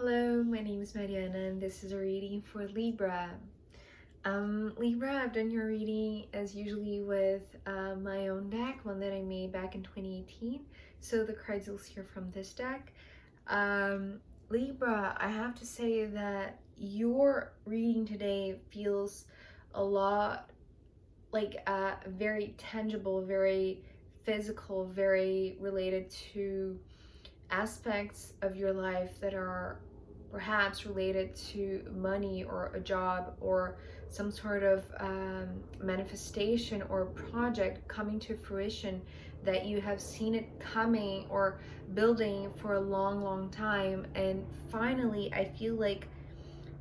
Hello, my name is Mariana and this is a reading for Libra. Libra, I've done your reading as usually with my own deck, one that I made back in 2018. So the cards you'll see are from this deck. Libra, I have to say that your reading today feels a lot like very tangible, very physical, very related to aspects of your life that are perhaps related to money or a job or some sort of manifestation or project coming to fruition that you have seen it coming or building for a long time, and finally I feel like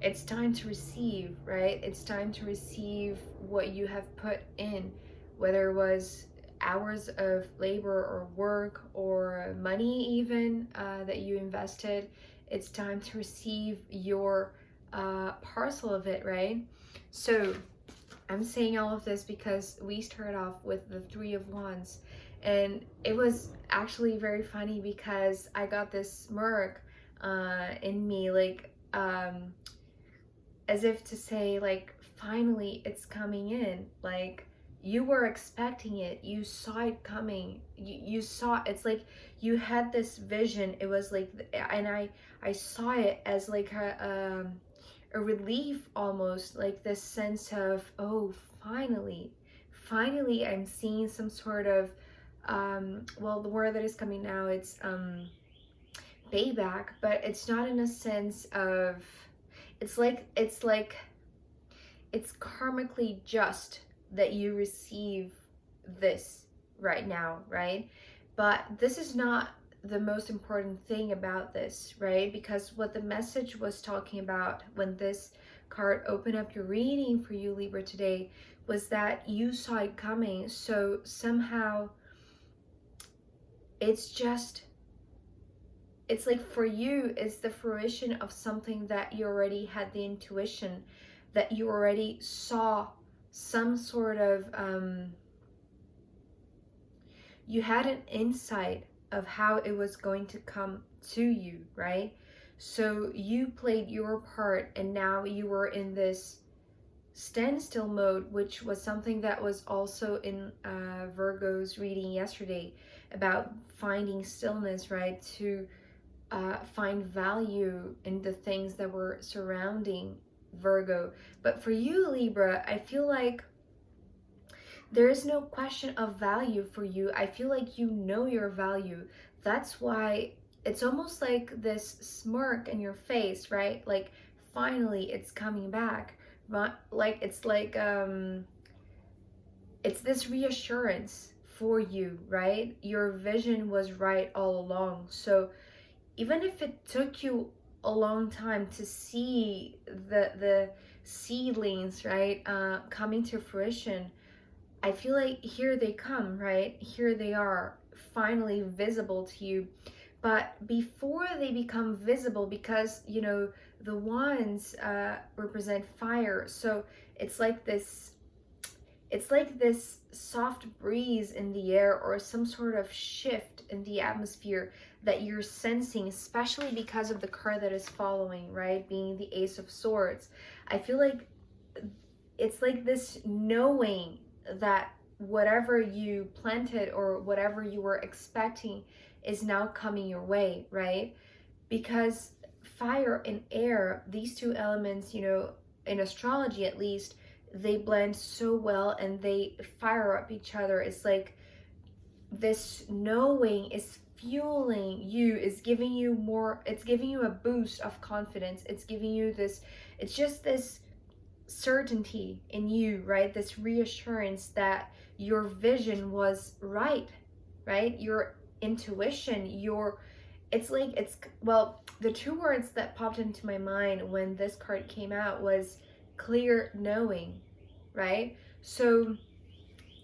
it's time to receive, right? It's time to receive what you have put in, whether it was hours of labor or work or money even that you invested. It's time to receive your parcel of it, right? So I'm saying all of this because we start off with the Three of Wands, and it was actually very funny because I got this smirk in me, like as if to say, like, finally it's coming in. Like, you were expecting it, you saw it coming, you saw, it's like you had this vision. It was like, and I saw it as like a relief, almost like this sense of, oh, finally I'm seeing some sort of well, the word that is coming now, it's payback, but it's not in a sense of, it's like it's karmically just that you receive this right now, right? But this is not the most important thing about this, right? Because what the message was talking about when this card opened up your reading for you, Libra, today, was that you saw it coming. So somehow it's just, it's like for you, it's the fruition of something that you already had the intuition, that you already saw some sort of, you had an insight of how it was going to come to you, right? So you played your part, and now you were in this standstill mode, which was something that was also in Virgo's reading yesterday about finding stillness, right? To find value in the things that were surrounding Virgo. But for you, Libra, I feel like there is no question of value for you. I feel like you know your value. That's why it's almost like this smirk in your face, right? Like, finally it's coming back. Like, it's this reassurance for you, right? Your vision was right all along. So even if it took you a long time to see the seedlings, right, coming to fruition, I feel like here they come, right? Here they are, finally visible to you. But before they become visible, because the wands represent fire, so it's like this it's like this soft breeze in the air or some sort of shift in the atmosphere that you're sensing, especially because of the card that is following, right? Being the Ace of Swords. I feel like it's like this knowing that whatever you planted or whatever you were expecting is now coming your way, right? Because fire and air, these two elements, in astrology at least, they blend so well and they fire up each other. It's like this knowing is fueling you, is giving you more, it's giving you a boost of confidence. It's giving you this, it's just this certainty in you, right? This reassurance that your vision was right, right? Your intuition, it's like, it's, well, the two words that popped into my mind when this card came out was clear knowing, right? So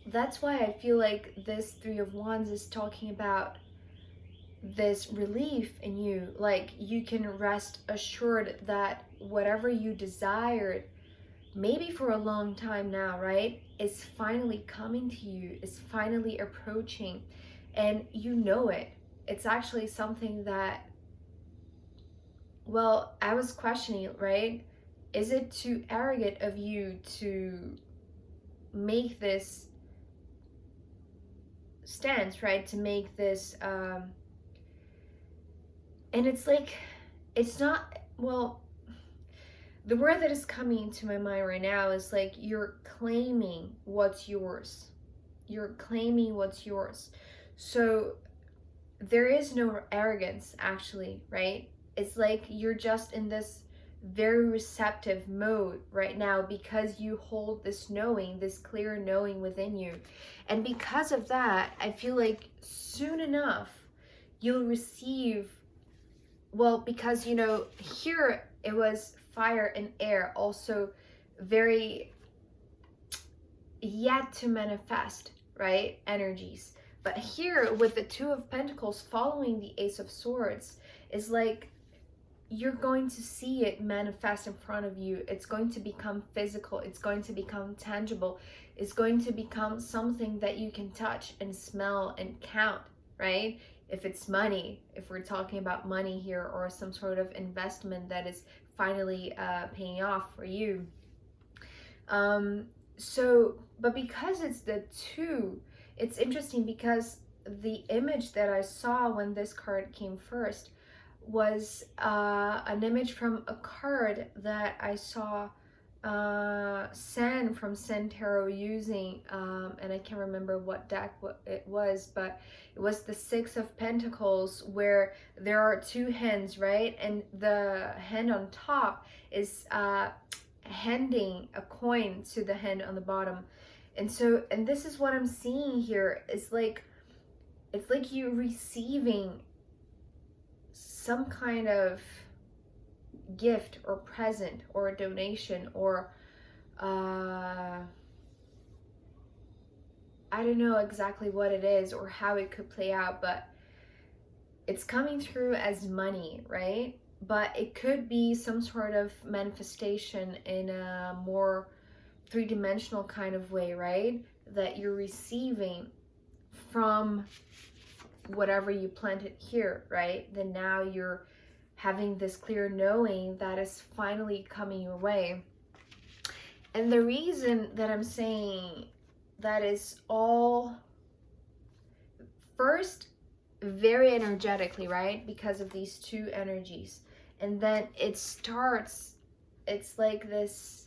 that's why I feel like this Three of Wands is talking about this relief in you. Like, you can rest assured that whatever you desired, maybe for a long time now, right, is finally coming to you, is finally approaching, and you know it. It's actually something that Well, I was questioning, right? Is it too arrogant of you to make this stance, right? To make this, and it's like, it's not, well, the word that is coming to my mind right now is like you're claiming what's yours. You're claiming what's yours. So there is no arrogance, actually, right? It's like you're just in this very receptive mode right now because you hold this knowing, this clear knowing within you. And because of that, I feel like soon enough you'll receive, well, because here it was fire and air, also very yet to manifest, right? Energies. But here with the Two of Pentacles following the Ace of Swords is like you're going to see it manifest in front of you. It's going to become physical. It's going to become tangible. It's going to become something that you can touch and smell and count, right? If it's money, if we're talking about money here, or some sort of investment that is finally paying off for you. But because it's the two, it's interesting because the image that I saw when this card came first was an image from a card that I saw Sen from Sen Tarot using, and I can't remember what deck it was, but it was the Six of Pentacles, where there are two hands, right? And the hand on top is handing a coin to the hand on the bottom. And this is what I'm seeing here. It's like you receiving some kind of gift or present or donation, or I don't know exactly what it is or how it could play out, but it's coming through as money, right? But it could be some sort of manifestation in a more three-dimensional kind of way, right? That you're receiving from whatever you planted here, right? Then now you're having this clear knowing that is finally coming your way. And the reason that I'm saying that is all, first, very energetically, right? Because of these two energies. And then it starts, it's like this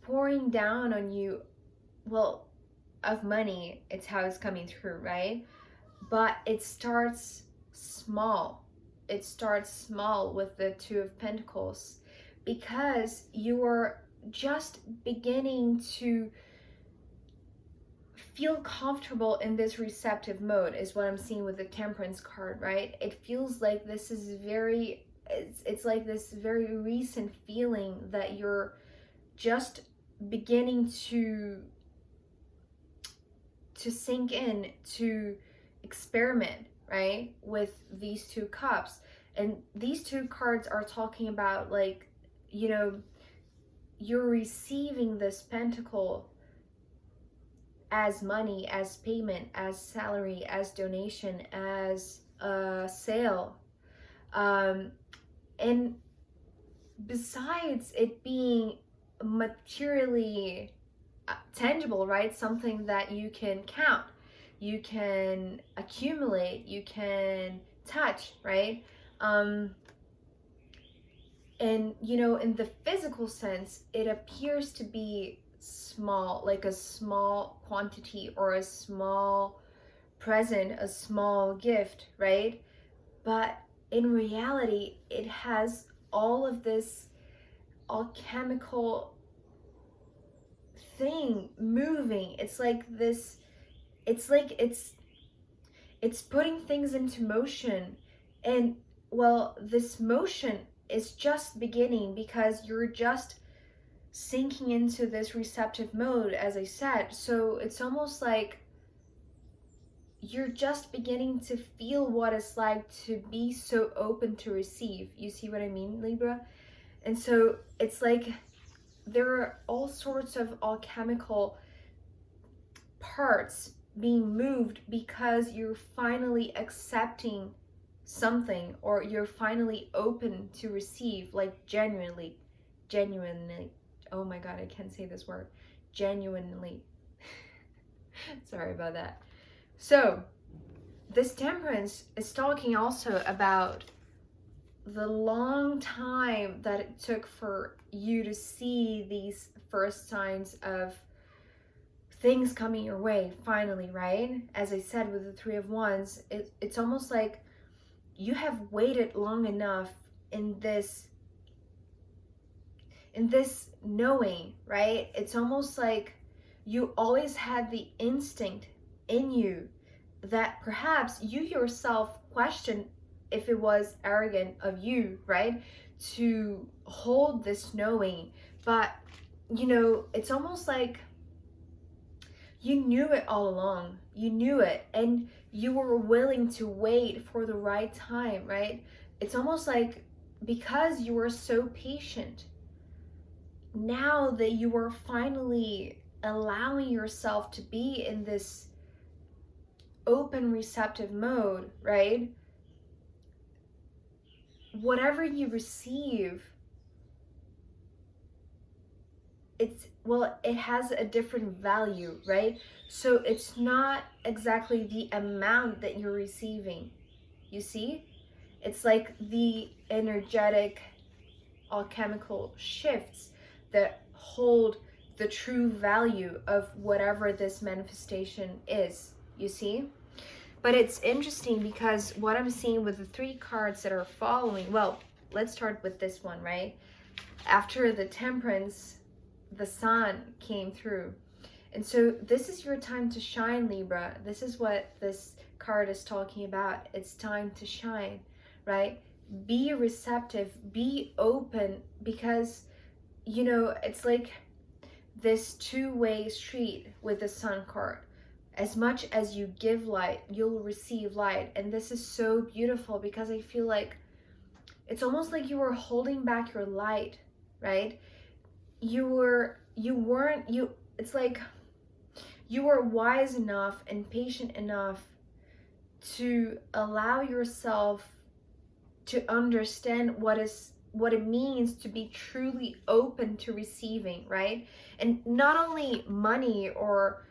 pouring down on you, well, of money. It's how it's coming through, right? But it starts small. It starts small with the Two of Pentacles, because you are just beginning to feel comfortable in this receptive mode, is what I'm seeing with the Temperance card, right? It feels like this is very, it's like this very recent feeling that you're just beginning to sink in, to experiment, right, with these two cups. And these two cards are talking about, like, you're receiving this pentacle as money, as payment, as salary, as donation, as a sale. And besides it being materially tangible, right? Something that you can count, you can accumulate, you can touch, right? And in the physical sense, it appears to be small, like a small quantity or a small present, a small gift, right? But in reality, it has all of this alchemical thing moving. It's like this, it's like it's putting things into motion. And well, this motion is just beginning because you're just sinking into this receptive mode, as I said. So it's almost like you're just beginning to feel what it's like to be so open to receive. You see what I mean, Libra? And so it's like there are all sorts of alchemical parts being moved because you're finally accepting something, or you're finally open to receive, like genuinely. Oh my god, I can't say this word. Genuinely. Sorry about that. So, this temperance is talking also about the long time that it took for you to see these first signs of things coming your way finally, right? As I said with the Three of Wands, it's almost like you have waited long enough in this knowing, right? It's almost like you always had the instinct in you that perhaps you yourself questioned if it was arrogant of you, right? To hold this knowing. But, you know, it's almost like you knew it all along. You knew it, and you were willing to wait for the right time, right? It's almost like because you were so patient, now that you are finally allowing yourself to be in this open receptive mode, right? Whatever you receive, it has a different value, right? So it's not exactly the amount that you're receiving. You see? It's like the energetic alchemical shifts that hold the true value of whatever this manifestation is. You see? But it's interesting because what I'm seeing with the three cards that are following, well, let's start with this one, right? After the Temperance, the Sun came through. And so this is your time to shine, Libra. This is what this card is talking about. It's time to shine, right? Be receptive, be open, because, you know, it's like this two-way street with the Sun card. As much as you give light, you'll receive light. And this is so beautiful because I feel like it's almost like you were holding back your light, right? It's like you were wise enough and patient enough to allow yourself to understand what it means to be truly open to receiving, right? And not only money or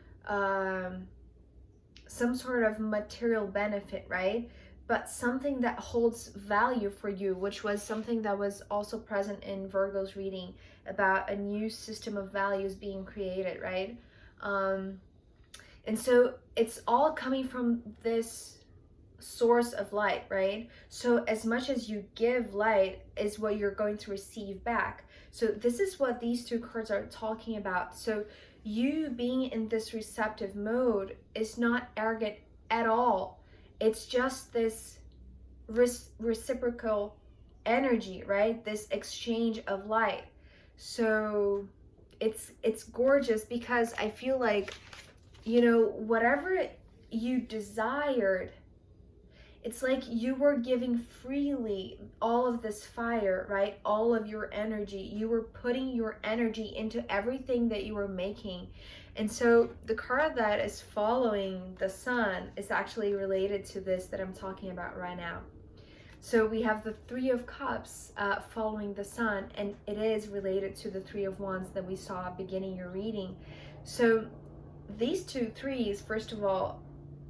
some sort of material benefit, right? But something that holds value for you, which was something that was also present in Virgo's reading about a new system of values being created, right? And so it's all coming from this source of light, right? So as much as you give light is what you're going to receive back. So this is what these two cards are talking about. So you being in this receptive mode is not arrogant at all. It's just this reciprocal energy, right? This exchange of light. So it's gorgeous because I feel like, you know, whatever you desired, it's like you were giving freely all of this fire, right? All of your energy. You were putting your energy into everything that you were making. And so the card that is following the Sun is actually related to this that I'm talking about right now. So we have the Three of Cups following the Sun, and it is related to the Three of Wands that we saw beginning your reading. So these two threes, first of all,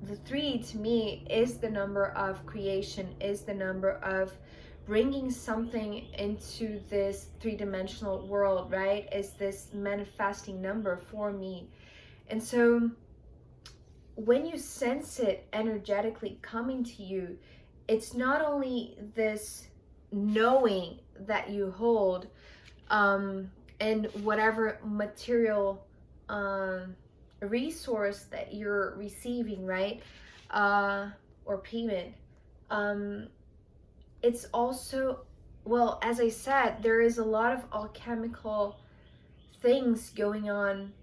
the three to me is the number of creation, is the number of bringing something into this three-dimensional world, right? Is this manifesting number for me. And so when you sense it energetically coming to you, it's not only this knowing that you hold and whatever material resource that you're receiving, right? Or payment. It's also, well, as I said, there is a lot of alchemical things going on,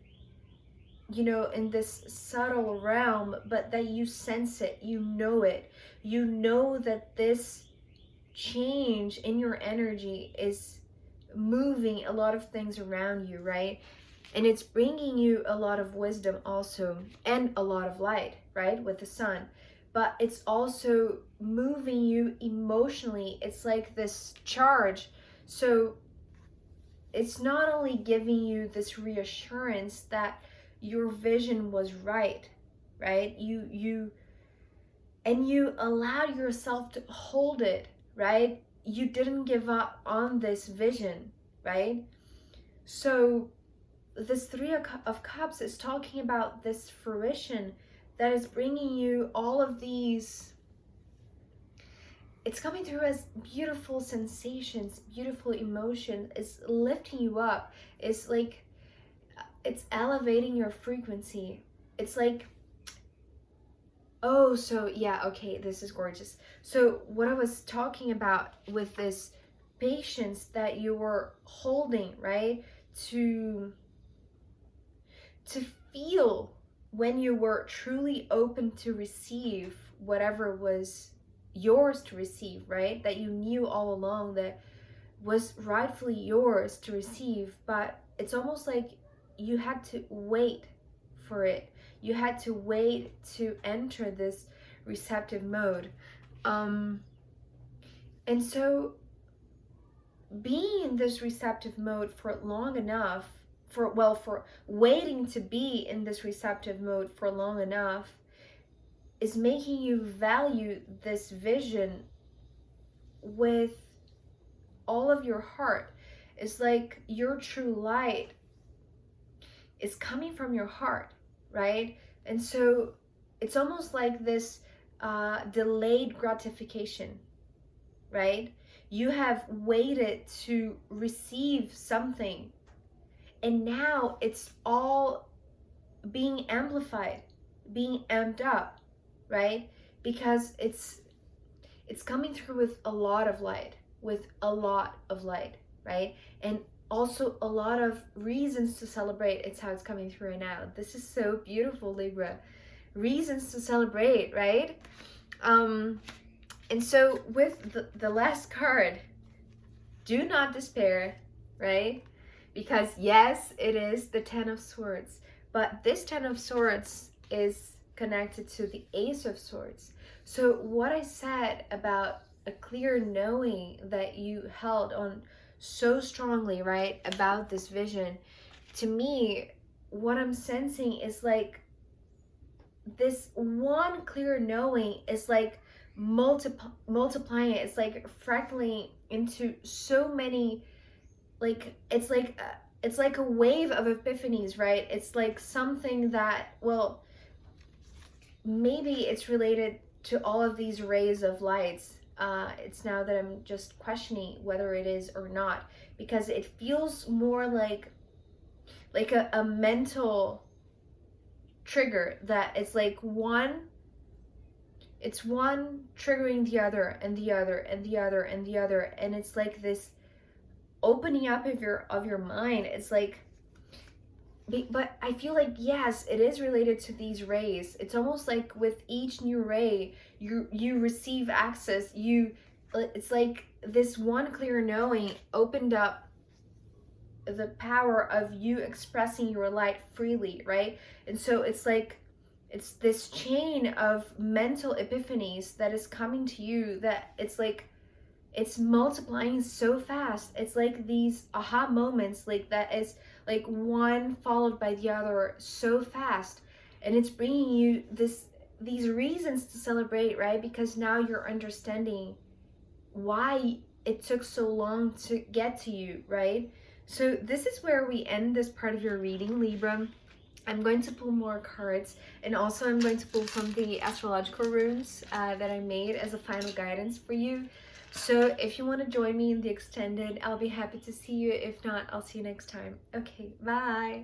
you know, in this subtle realm, but that you sense it, you know it. You know that this change in your energy is moving a lot of things around you, right? And it's bringing you a lot of wisdom also, and a lot of light, right, with the Sun. but it's also moving you emotionally. It's like this charge. So it's not only giving you this reassurance that your vision was right, right? You allowed yourself to hold it, right? You didn't give up on this vision, right? So this Three of Cups is talking about this fruition that is bringing you all of these. It's coming through as beautiful sensations, beautiful emotion. It's lifting you up. It's like, it's elevating your frequency. It's like, oh, so yeah, okay, this is gorgeous. So what I was talking about with this patience that you were holding, right? To feel when you were truly open to receive whatever was yours to receive, right? That you knew all along that was rightfully yours to receive, but it's almost like you had to wait for it. You had to wait to enter this receptive mode. And so being in this receptive mode for long enough, for waiting to be in this receptive mode for long enough, is making you value this vision with all of your heart. It's like your true light is coming from your heart, right? And so it's almost like this delayed gratification, right? You have waited to receive something, and now it's all being amplified, being amped up, right? Because it's coming through with a lot of light, right? And also a lot of reasons to celebrate. It's how it's coming through right now. This is so beautiful, Libra. Reasons to celebrate, right? And so with the last card, do not despair, right? Because yes, it is the Ten of Swords, but this Ten of Swords is connected to the Ace of Swords. So what I said about a clear knowing that you held on so strongly, right, about this vision, to me, what I'm sensing is like this one clear knowing is like multiplying it. It's like fractaling into so many, like it's like a wave of epiphanies, right? It's like something that, well, maybe it's related to all of these rays of lights. It's now that I'm just questioning whether it is or not, because it feels more like a mental trigger, that it's like one triggering the other and the other and the other and the other, and it's like this opening up of your mind. It's like, but I feel like, yes, it is related to these rays. It's almost like with each new ray, you receive access. It's like this one clear knowing opened up the power of you expressing your light freely, right? And so it's like, it's this chain of mental epiphanies that is coming to you, that it's like, it's multiplying so fast. It's like these aha moments, like that is like one followed by the other so fast, and it's bringing you these reasons to celebrate, right? Because now you're understanding why it took so long to get to you, right? So this is where we end this part of your reading, Libra. I'm going to pull more cards, and also I'm going to pull from the astrological runes that I made as a final guidance for you. So if you want to join me in the extended, I'll be happy to see you. If not, I'll see you next time. Okay, bye.